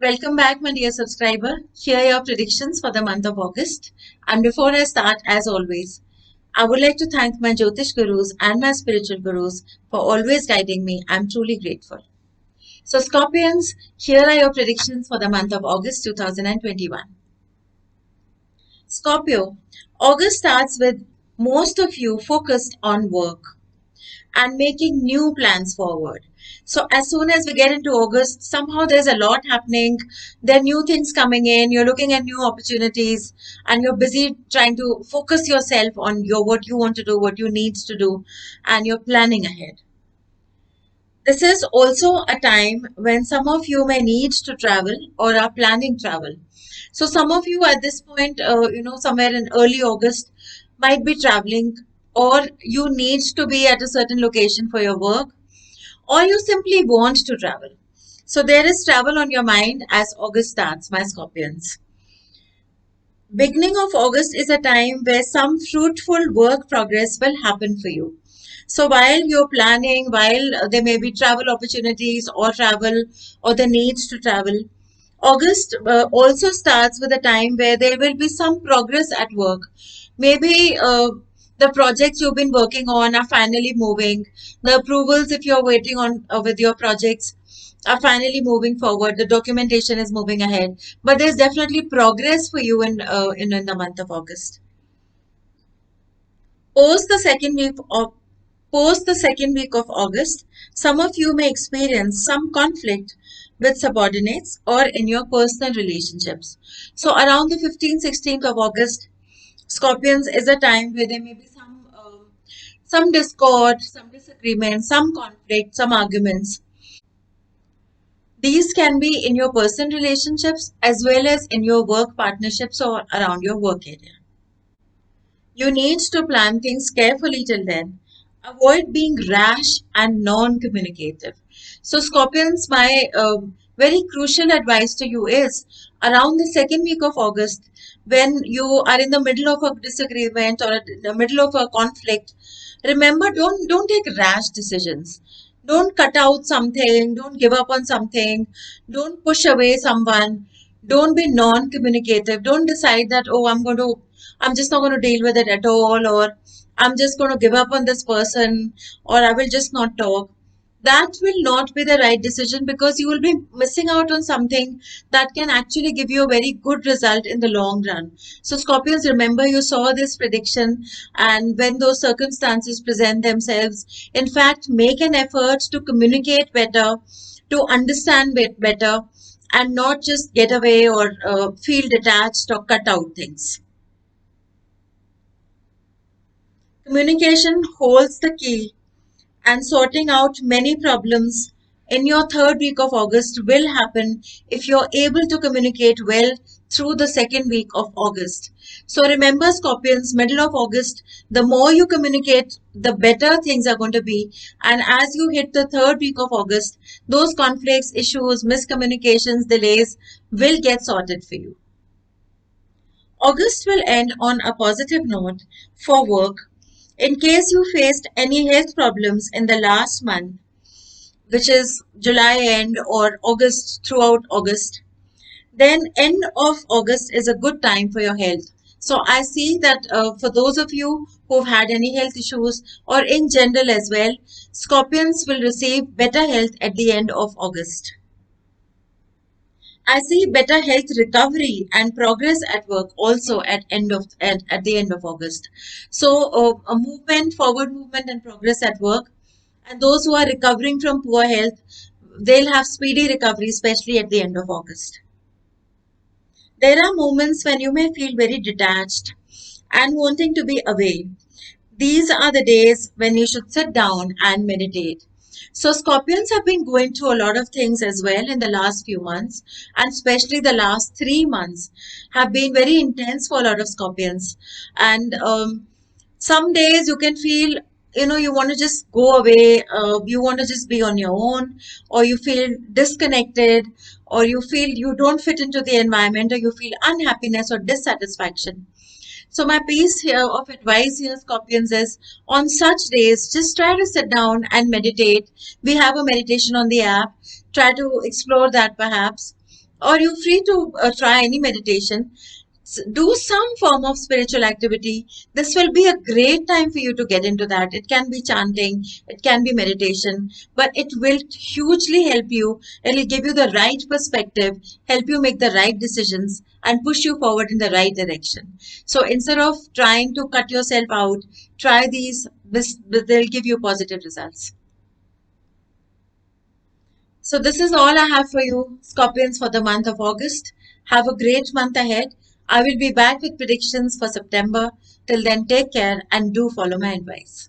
Welcome back, my dear subscriber. Here are your predictions for the month of August. And before I start, as always, I would like to thank my Jyotish gurus and my spiritual gurus for always guiding me. I'm truly grateful. So, Scorpions, here are your predictions for the month of August 2021. Scorpio, August starts with most of you focused on work and making new plans forward. So as soon as we get into August, somehow there's a lot happening. There are new things coming in. You're looking at new opportunities, and you're busy trying to focus yourself on your what you want to do, what you need to do, and you're planning ahead. This is also a time when some of you may need to travel or are planning travel. So some of you at this point, somewhere in early August, might be traveling, or you need to be at a certain location for your work, or you simply want to travel. So there is travel on your mind as August starts, my Scorpions. Beginning of August is a time where some fruitful work progress will happen for you. So while you're planning, while there may be travel opportunities or travel or the needs to travel, August also starts with a time where there will be some progress at work. Maybe the projects you've been working on are finally moving. The approvals, if you're waiting on with your projects, are finally moving forward. The documentation is moving ahead. But there's definitely progress for you in the month of August. Post the second week of Post the second week of August, some of you may experience some conflict with subordinates or in your personal relationships. So around the 15th, 16th of August, Scorpions is a time where there may be some discord, some disagreement, some conflict, some arguments. These can be in your personal relationships as well as in your work partnerships or around your work area. You need to plan things carefully till then. Avoid being rash and non communicative. So, Scorpions, my very crucial advice to you is around the second week of August, when you are in the middle of a disagreement or in the middle of a conflict, remember, don't take rash decisions. Don't cut out something, don't give up on something, don't push away someone, don't be non communicative, don't decide that, oh, I'm just not going to deal with it at all, or I'm just going to give up on this person, or I will just not talk. That will not be the right decision, because you will be missing out on something that can actually give you a very good result in the long run. So, Scorpions, remember you saw this prediction, and when those circumstances present themselves, in fact, make an effort to communicate better, to understand it better, and not just get away or feel detached or cut out things. Communication holds the key, and sorting out many problems in your third week of August will happen if you're able to communicate well through the second week of August. So remember, Scorpions, middle of August, the more you communicate, the better things are going to be. And as you hit the third week of August, those conflicts, issues, miscommunications, delays will get sorted for you. August will end on a positive note for work. In case you faced any health problems in the last month, which is July end or August, throughout August, then end of August is a good time for your health. So I see that for those of you who've had any health issues, or in general as well, Scorpions will receive better health at the end of August. I see better health recovery and progress at work also at the end of August. So a movement, forward movement and progress at work. And those who are recovering from poor health, they'll have speedy recovery, especially at the end of August. There are moments when you may feel very detached and wanting to be away. These are the days when you should sit down and meditate. So, Scorpions have been going through a lot of things as well in the last few months, and especially the last 3 months have been very intense for a lot of Scorpions. And some days you can feel, you want to just go away, you want to just be on your own, or you feel disconnected, or you feel you don't fit into the environment, or you feel unhappiness or dissatisfaction. So my piece here of advice here, Scorpions, is on such days, just try to sit down and meditate. We have a meditation on the app. Try to explore that perhaps. or you're free to try any meditation. Do some form of spiritual activity. This will be a great time for you to get into that. It can be chanting, it can be meditation, but it will hugely help you. It'll give you the right perspective, help you make the right decisions, and push you forward in the right direction. So instead of trying to cut yourself out, try these. They'll give you positive results. So this is all I have for you, Scorpions, for the month of August. Have a great month ahead. I will be back with predictions for September. Till then, take care and do follow my advice.